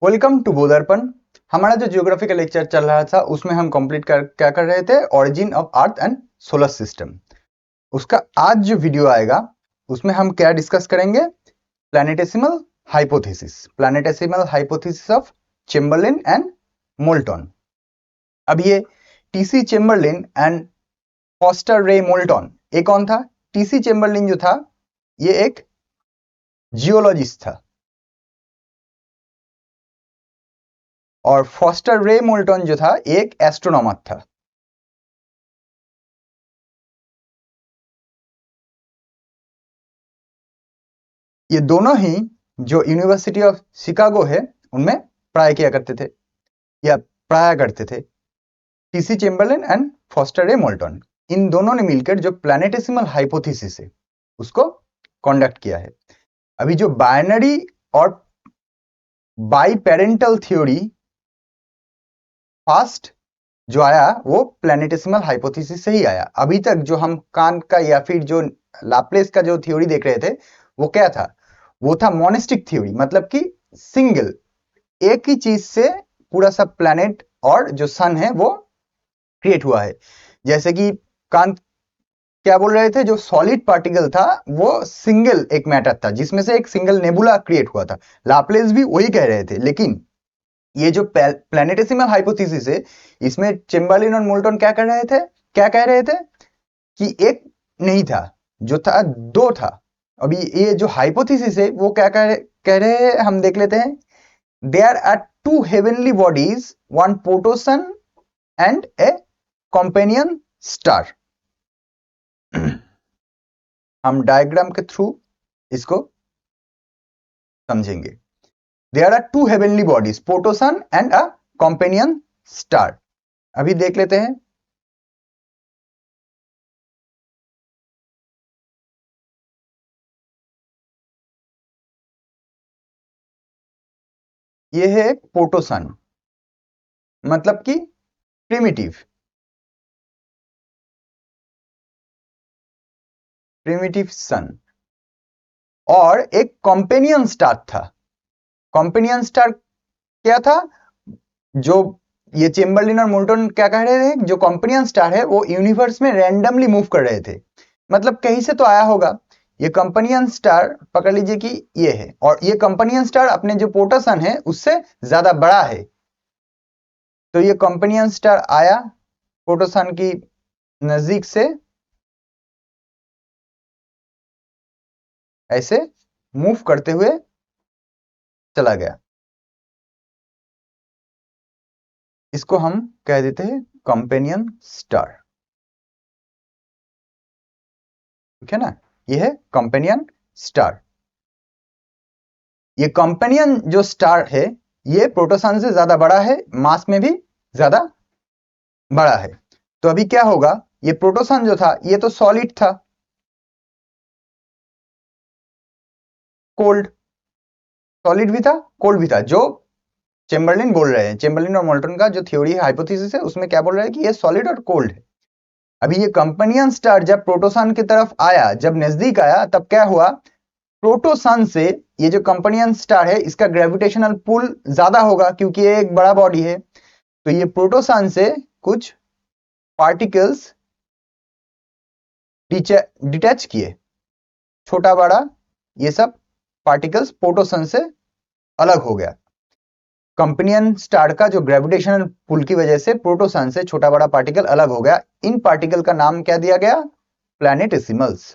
Welcome to बोधरपन। हमारा जो geography का लेक्चर चल रहा था उसमें हम कंप्लीट क्या कर रहे थे, origin of earth and solar system. उसका आज जो वीडियो आएगा उसमें हम क्या डिस्कस करेंगे, planetesimal hypothesis of Chamberlin and Moulton. अब ये TC Chamberlin and Forest Ray Moulton, ये कौन था? टीसी चेम्बरलिन जो था ये एक जियोलॉजिस्ट था और फॉस्टर रे मोल्टन जो था एक एस्ट्रोनॉमर था। ये दोनों ही जो यूनिवर्सिटी ऑफ शिकागो है उनमें पढ़ाई किया करते थे या पढ़ाया करते थे। TC Chamberlin and Forest Ray molten, इन दोनों ने मिलकर जो प्लैनेटेसिमल हाइपोथेसिस है उसको कंडक्ट किया है। अभी जो बाइनरी और बाइपेरेंटल थ्योरी फर्स्ट जो आया वो प्लैनेटेसिमल हाइपोथेसिस से ही आया। अभी तक जो हम कांट का या फिर जो लाप्लेस का जो थ्योरी देख रहे थे वो क्या था? वो था मोनेस्टिक थ्योरी, मतलब कि सिंगल एक ही चीज से पूरा सब प्लैनेट और जो सन है वो क्रिएट हुआ है। जैसे कि कांट क्या बोल रहे थे, जो सॉलिड पार्टिकल था वो सिंगल एक मैटर था जिसमें से एक सिंगल नेबुला क्रिएट हुआ था। लाप्लेस भी वही कह रहे थे, लेकिन ये जो प्लैनेटेसिमल हाइपोथेसिस है इसमें चेम्बरलिन और मोल्टन क्या कर रहे थे, क्या कह रहे थे कि एक नहीं था, जो था दो था। अभी ये जो हाइपोथेसिस है वो क्या कह रहे हैं, हम देख लेते हैं। There are two heavenly bodies, one protosun and a companion star. हम डायग्राम के थ्रू इसको समझेंगे। There are two heavenly bodies, protosun and a companion star. अभी देख लेते हैं। ये है प्रोटोसन, मतलब कि प्रिमिटिव सन, और एक कंपेनियन स्टार था। कंपेनियन स्टार क्या था? जो ये चेम्बरलिन और मोल्टन क्या कह रहे थे, जो कंपेनियन स्टार है वो यूनिवर्स में रैंडमली मूव कर रहे थे, मतलब कहीं से तो आया होगा। ये कंपेनियन स्टार पकड़ लीजिए कि ये है, और ये कंपेनियन स्टार अपने जो प्रोटोसन है उससे ज्यादा बड़ा है। तो ये कंपेनियन स्टार आया प्रोटोसन की नजदीक से, ऐसे मूव करते हुए चला गया। इसको हम कह देते हैं कंपेनियन स्टार, ठीक है ना? ये है कंपेनियन स्टार। ये कंपेनियन जो स्टार है ये प्रोटोसन से ज्यादा बड़ा है, मास में भी ज्यादा बड़ा है। तो अभी क्या होगा, ये प्रोटोसन जो था ये तो सॉलिड था, कोल्ड, सॉलिड भी था कोल्ड भी था। जो चेम्बरलिन बोल रहे हैं, चेम्बरलिन और मोल्टन का जो थ्योरी है हाइपोथेसिस है उसमें क्या बोल रहे हैं कि ये सॉलिड और कोल्ड है। अभी ये कंपेनियन स्टार जब प्रोटोसन की तरफ आया, जब नजदीक आया, तब क्या हुआ, प्रोटोसन से ये जो कंपेनियन स्टार है इसका ग्रेविटेशनल पुल ज्यादा होगा क्योंकि ये एक बड़ा बॉडी है। तो ये प्रोटोसन से कुछ पार्टिकल्स डिटैच किए, छोटा बड़ा ये सब पार्टिकल्स प्रोटोसन से अलग हो गया। कंपेनियन स्टार का जो ग्रेविटेशनल पुल की वजह से प्रोटोसन से छोटा बड़ा पार्टिकल अलग हो गया। इन पार्टिकल का नाम क्या दिया गया? प्लैनेटेसिमल्स।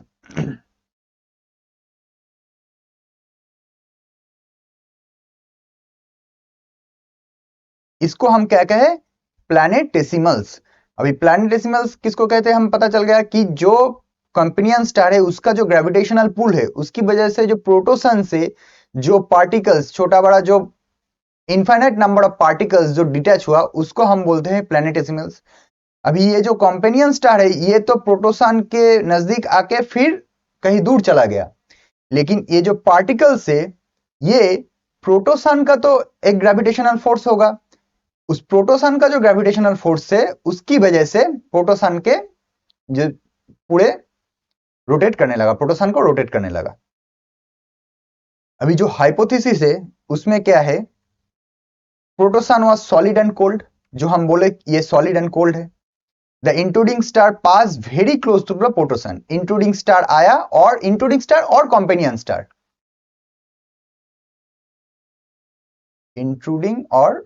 इसको हम क्या कहे? प्लैनेटेसिमल्स। अभी प्लैनेटेसिमल्स किसको कहते हैं, हम पता चल गया कि जो कंपेनियन स्टार है उसका जो ग्रेविटेशनल पुल है उसकी वजह से जो प्रोटोसन से जो पार्टिकल्स, छोटा बड़ा जो इनफाइनाइट नंबर ऑफ पार्टिकल्स जो डिटैच हुआ उसको हम बोलते हैं प्लैनेटेसिमल्स। अभी ये जो कंपेनियन स्टार है ये तो प्रोटोसन के नजदीक आके फिर कहीं दूर चला गया, लेकिन ये जो पार्टिकल्स है ये प्रोटोसन का तो एक ग्रेविटेशनल फोर्स होगा, उस प्रोटोसन का जो ग्रेविटेशनल फोर्स है उसकी वजह से प्रोटोसन के जो पूरे रोटेट करने लगा, प्रोटोसन को रोटेट करने लगा। अभी जो हाइपोथेसिस है उसमें क्या है protosun was solid and cold, जो हम बोले ये सॉलिड एंड कोल्ड है। The intruding star pass very close to the protosun, intruding star आया और इंट्रूडिंग स्टार और कॉम्पेनियन स्टार, इंट्रूडिंग और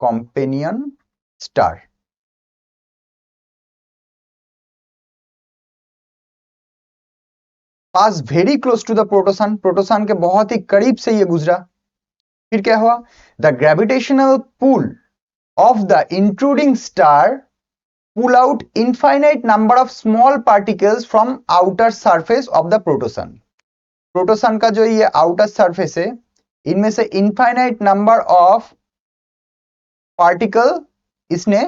companion star pass very close to the protosun, protosun के बहुत ही करीब से ये गुजरा। फिर क्या हुआ, the gravitational pull of the intruding star pull out infinite number of small particles from outer surface of the protosun। प्रोटोसन का जो ये आउटर सरफेस है, इनमें से इनफाइनाइट नंबर ऑफ पार्टिकल इसने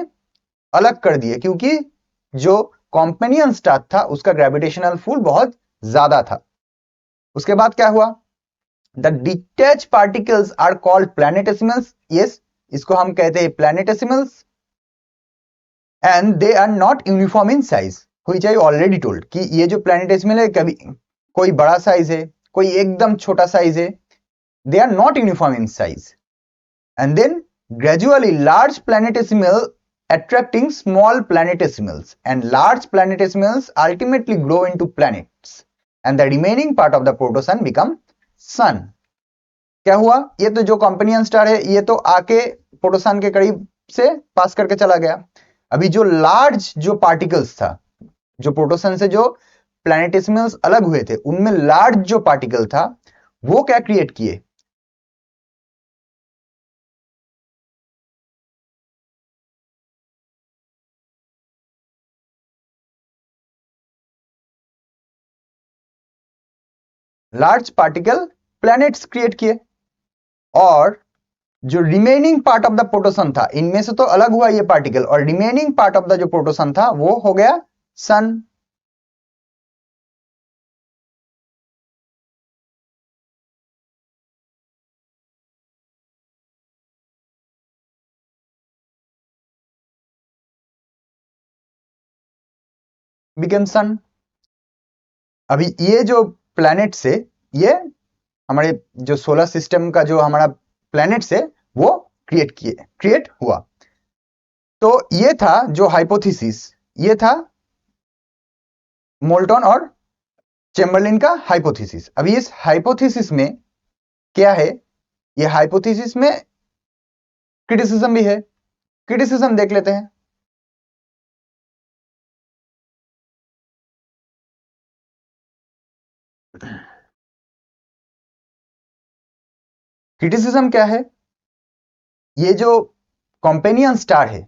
अलग कर दिए, क्योंकि जो कॉम्पेनियन स्टार था उसका ग्रेविटेशनल पुल बहुत ज्यादा था। उसके बाद क्या हुआ, the detach particles are called planetesimals. Yes, इसको हम कहते हैं planetesimals, and they are not uniform in size, which I already told कि ये जो प्लैनेटेसिमल है, कभी कोई बड़ा साइज है, कोई एकदम छोटा साइज है, they are not uniform in size. And then gradually large planetesimal attracting small planetesimals, and large planetesimals ultimately grow into planets, and the remaining part of the protosun become sun। क्या हुआ, ये तो जो companion star है ये तो आके प्रोटोसन के करीब से पास करके चला गया। अभी जो लार्ज जो पार्टिकल्स था, जो प्रोटोसन से जो प्लैनेटेसिमल्स अलग हुए थे, उनमें लार्ज जो पार्टिकल था वो क्या क्रिएट किए, लार्ज पार्टिकल प्लैनेट्स क्रिएट किए। और जो रिमेनिंग पार्ट ऑफ द प्रोटोसन था, इनमें से तो अलग हुआ ये पार्टिकल, और रिमेनिंग पार्ट ऑफ द जो प्रोटोसन था वो हो गया सन। बिकम सन। अभी ये जो प्लैनेट्स है, ये हमारे जो सोलर सिस्टम का जो हमारा प्लैनेट्स है वो क्रिएट हुआ। तो ये था जो हाइपोथेसिस, ये था मोल्टन और चेम्बरलिन का हाइपोथेसिस। अभी इस हाइपोथेसिस में क्या है, ये हाइपोथेसिस में क्रिटिसिज्म भी है। क्रिटिसिज्म देख लेते हैं। क्रिटिसिज्म क्या है, ये जो कॉम्पेनियन स्टार है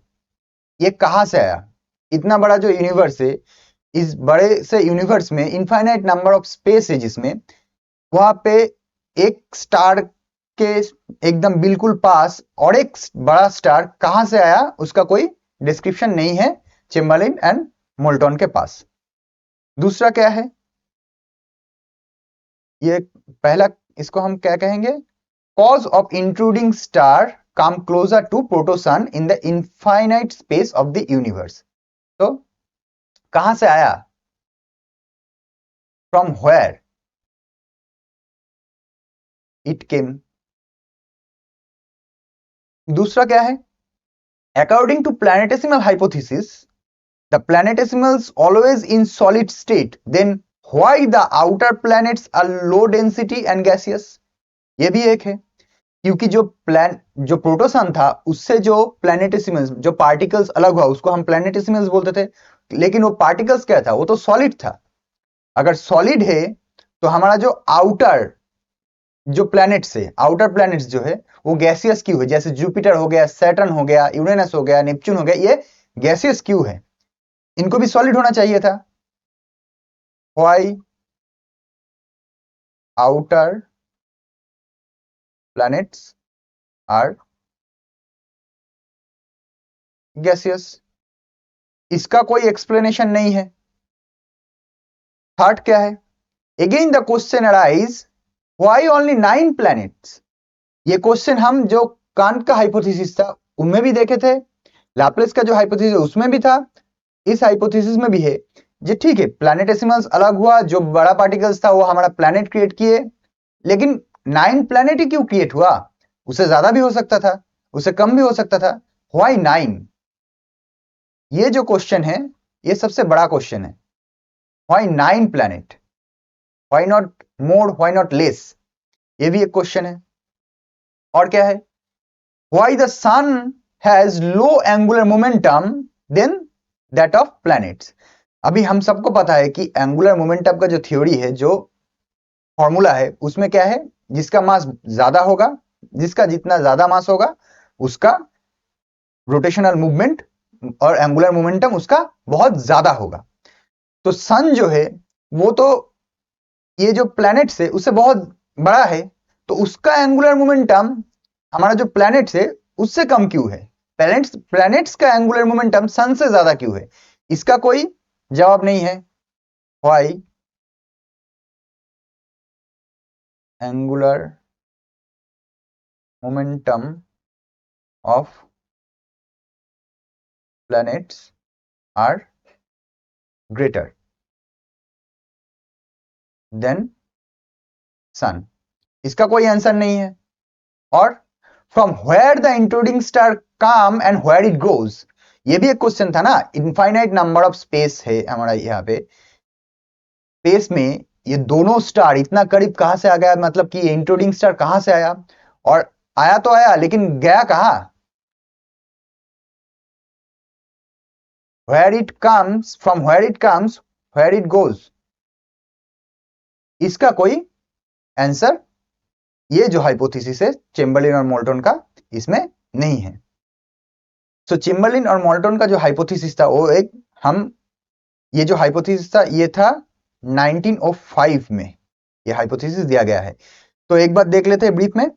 ये कहां से आया, इतना बड़ा जो यूनिवर्स है, इस बड़े से यूनिवर्स में इनफाइनाइट नंबर ऑफ स्पेस है, जिसमें वहां पे एक स्टार के एकदम बिल्कुल पास और एक बड़ा स्टार कहां से आया, उसका कोई डिस्क्रिप्शन नहीं है चेम्बरलिन एंड मोल्टन के पास। दूसरा क्या है, ये पहला, इसको हम क्या कहेंगे, cause of intruding star come closer to protosun in the infinite space of the universe। तो कहां से आया, from where it came। दूसरा क्या है, according to planetesimal hypothesis the planetesimals always in solid state, then why the outer planets are low density and gaseous। ये भी एक है, क्योंकि जो प्रोटोसन था उससे जो प्लैनेटेसिमल्स, जो पार्टिकल्स अलग हुआ, उसको हम प्लैनेटेसिमल्स बोलते थे, लेकिन वो पार्टिकल्स क्या था, वो तो सॉलिड था। अगर सॉलिड है तो हमारा जो आउटर जो प्लैनेट्स है, आउटर प्लैनेट्स जो है वो गैसियस क्यों है, जैसे जुपिटर हो गया, सैटर्न हो गया, यूरेनस हो गया, नेपच्यून हो गया, ये गैसियस क्यों है, इनको भी सॉलिड होना चाहिए था। Why outer planets are gaseous, इसका कोई एक्सप्लेनेशन नहीं है। थर्ड क्या है, again the question arise why only 9 planets। ये क्वेश्चन हम जो कांट का हाइपोथेसिस था उनमें भी देखे थे, लैप्लेस का जो हाइपोथेसिस उसमें भी था, इस हाइपोथेसिस में भी है। जी ठीक है, प्लैनेटेसिमल्स अलग हुआ, जो बड़ा पार्टिकल्स था वो हमारा प्लैनेट क्रिएट किए, लेकिन 9 प्लैनेट ही क्यों क्रिएट हुआ? उससे ज्यादा भी हो सकता था, उससे कम भी हो सकता था। व्हाई 9? ये जो क्वेश्चन है ये सबसे बड़ा क्वेश्चन है। Why 9 planet? Why not more, why not less? ये भी एक क्वेश्चन है। और क्या है? Why the sun has low angular momentum than that of planets? अभी हम सबको पता है कि एंगुलर मोमेंटम का जो थ्योरी है, जो फॉर्मूला है, उसमें क्या है? जिसका मास ज्यादा होगा, जिसका जितना ज्यादा मास होगा उसका रोटेशनल मूवमेंट और एंगुलर मोमेंटम उसका बहुत ज्यादा होगा। तो सन जो है वो तो ये जो प्लैनेट्स है उससे बहुत बड़ा है, तो उसका एंगुलर मोमेंटम हमारा जो प्लैनेट्स है उससे कम क्यों है? प्लैनेट्स का एंगुलर मोमेंटम सन से ज्यादा क्यों है? इसका कोई जवाब नहीं है। Why angular momentum of planets are greater than sun? इसका कोई आंसर नहीं है। और from where the intruding star come and where it goes, ये भी एक क्वेश्चन था ना। इनफाइनाइट नंबर ऑफ स्पेस है हमारा यहाँ पे, स्पेस में ये दोनों स्टार इतना करीब कहां से आ गया? मतलब कि ये इंट्रूडिंग स्टार कहां से आया? और आया तो आया लेकिन गया कहां? where it comes, from where it comes, where it goes, इसका कोई आंसर ये जो हाइपोथेसिस है चेम्बरलिन और मोल्टन का, इसमें नहीं है। सो चेम्बरलिन और मोल्टन का जो हाइपोथेसिस था वो एक ये जो हाइपोथेसिस था ये था 1905 में ये हाइपोथेसिस दिया गया है। तो एक बात देख लेते हैं ब्रीफ में।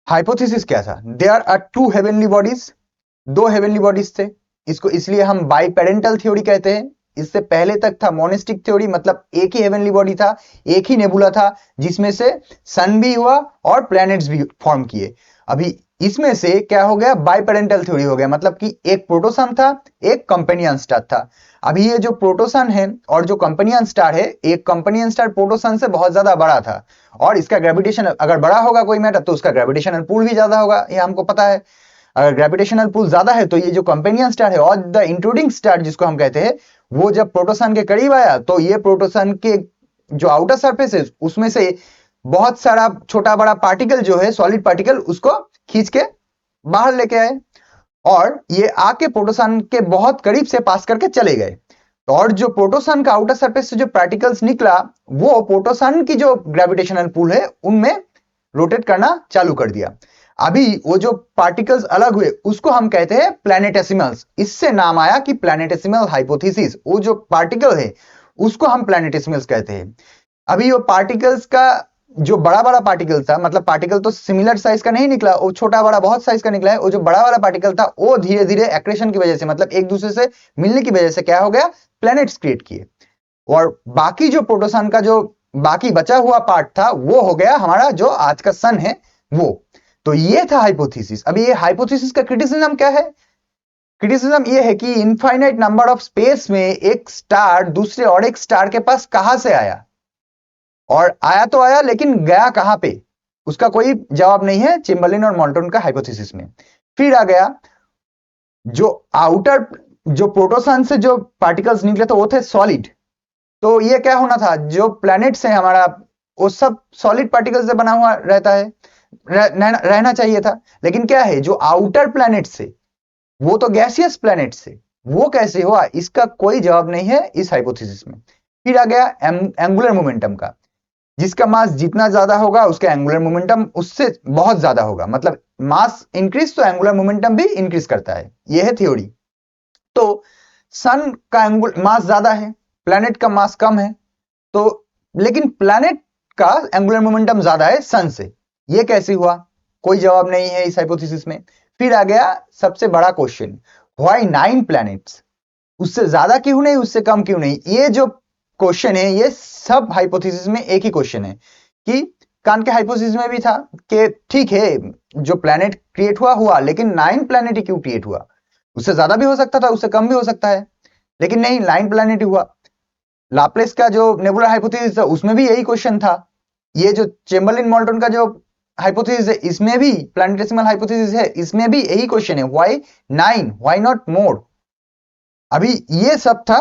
हाइपोथेसिस क्या था? There are two heavenly bodies, दो हेवनली बॉडीज थे। इसको इसलिए हम बाइपेरेंटल थ्योरी कहते हैं। इससे पहले तक था मोनिस्टिक थ्योरी, मतलब एक ही हेवनली बॉडी था, एक ही नेबुला था जिसमें से सन भी हुआ और प्लैनेट्स भी फॉर्म किए। अभी इसमें से क्या हो गया? बाइपेरेंटल थ्योरी हो गया, मतलब कि एक प्रोटोसन था, एक कंपेनियन स्टार था। अभी ये जो प्रोटोसन है और जो कंपेनियन स्टार है, एक कंपेनियन स्टार प्रोटोसन से बहुत ज्यादा बड़ा था और इसका ग्रेविटेशन, अगर बड़ा होगा कोई मैटर तो उसका ग्रेविटेशनल पुल भी ज्यादा होगा, ये हमको पता है। अगर ग्रेविटेशनल पुल ज्यादा है तो ये जो कंपेनियन स्टार है और द इंट्रूडिंग स्टार जिसको हम कहते हैं, वो जब प्रोटोसन के करीब आया तो ये प्रोटोसन के जो आउटर सरफेस है उसमें से बहुत सारा छोटा बड़ा पार्टिकल जो है, सॉलिड पार्टिकल, उसको खींच के बाहर लेके आए और ये आके प्रोटोसन के बहुत करीब से पास करके चले गए। और जो प्रोटोसन का आउटर सरफेस से जो पार्टिकल्स निकला वो प्रोटोसन की जो ग्रेविटेशनल पुल है उनमें रोटेट करना चालू कर दिया। अभी वो जो पार्टिकल्स अलग हुए उसको हम कहते हैं प्लैनेटेसिमल्स। इससे नाम आया कि प्लैनेटेसिमल हाइपोथेसिस। वो जो पार्टिकल है उसको हम प्लैनेटेसिमल्स कहते हैं। अभी वो पार्टिकल्स का जो बड़ा बड़ा पार्टिकल था, मतलब पार्टिकल तो सिमिलर साइज का नहीं निकला, वो छोटा बड़ा बहुत साइज का निकला है। वो जो बड़ा वाला पार्टिकल था वो धीरे धीरे एक्रेशन की वजह से, मतलब एक दूसरे से मिलने की वजह से क्या हो गया? प्लैनेट्स क्रिएट किए। और बाकी जो प्रोटोसन का जो बाकी बचा हुआ पार्ट था वो हो गया हमारा जो आज का सन है वो। तो ये था हाइपोथेसिस। अभी ये हाइपोथेसिस का क्रिटिसिज्म क्या है? क्रिटिसिज्म ये है कि इनफाइनाइट नंबर ऑफ स्पेस में एक स्टार दूसरे और एक स्टार के पास कहां से आया? और आया तो आया लेकिन गया कहां पे? उसका कोई जवाब नहीं है चेम्बरलिन और मोल्टन का हाइपोथेसिस में। फिर आ गया जो आउटर जो प्रोटोसन से जो पार्टिकल्स निकले थे वो थे सॉलिड। तो ये क्या होना था? जो प्लैनेट्स है हमारा वो सब सॉलिड पार्टिकल्स से बना हुआ रहता है, रहना चाहिए था। लेकिन क्या है, जो आउटर प्लैनेट्स है वो तो गैसियस प्लैनेट्स है, वो कैसे हुआ? इसका कोई जवाब नहीं है इस हाइपोथेसिस में। फिर आ गया एंगुलर मोमेंटम का। जिसका मास जितना ज्यादा होगा उसका एंगुलर मोमेंटम उससे बहुत ज्यादा होगा, मतलब मास इंक्रीज तो एंगुलर मोमेंटम भी इंक्रीज करता है। यह है थ्योरी। तो सन का मास ज्यादा है, प्लैनेट का मास कम है, तो लेकिन प्लैनेट का एंगुलर मोमेंटम ज्यादा है सन से। यह कैसे हुआ? कोई जवाब नहीं है इस हाइपोथेसिस में। फिर आ गया सबसे बड़ा क्वेश्चन, व्हाई 9 प्लैनेट्स? उससे ज्यादा क्यों नहीं, उससे कम क्यों नहीं? ये जो क्वेश्चन है ये सब हाइपोथेसिस में एक ही क्वेश्चन है कि कान के हाइपोथेसिस में भी था कि ठीक है जो प्लैनेट क्रिएट हुआ हुआ, लेकिन 9 प्लैनेट ही क्यों क्रिएट हुआ? उससे ज्यादा भी हो सकता था, उससे कम भी हो सकता है, लेकिन नहीं 9 प्लैनेट ही हुआ। लाप्लेस का जो नेबुलर हाइपोथेसिस था उसमें भी यही क्वेश्चन था। ये जो चेम्बरलिन मोल्टन का जो हाइपोथेसिस है, इसमें भी प्लैनेटेसिमल हाइपोथेसिस है, इसमें भी यही क्वेश्चन है, व्हाई 9, व्हाई नॉट मोर। अभी ये सब था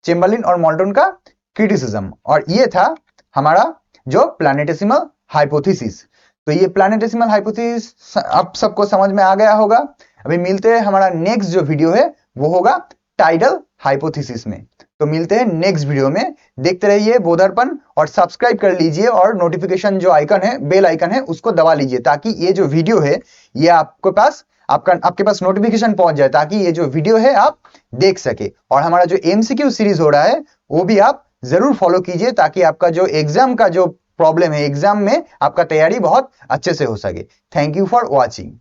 चेम्बरलिन और मोल्टन का क्रिटिसिज्म, और ये था हमारा जो प्लैनेटेसिमल हाइपोथेसिस। तो ये प्लैनेटेसिमल हाइपोथेसिस अब सबको समझ में आ गया होगा। अभी मिलते हैं, हमारा नेक्स्ट जो वीडियो है वो होगा टाइडल हाइपोथेसिस में। तो मिलते हैं नेक्स्ट वीडियो में। देखते रहिए बोधरपन, और सब्सक्राइब कर लीजिए, और नोटिफिकेशन जो आइकन है, बेल आइकन है, उसको दबा लीजिए, ताकि ये जो वीडियो है ये आपके पास नोटिफिकेशन पहुंच जाए, ताकि ये जो वीडियो है आप देख सके। और हमारा जो एमसीक्यू सीरीज हो रहा है वो भी आप जरूर फॉलो कीजिए, ताकि आपका जो एग्जाम का जो प्रॉब्लम है, एग्जाम में आपका तैयारी बहुत अच्छे से हो सके। Thank you for watching.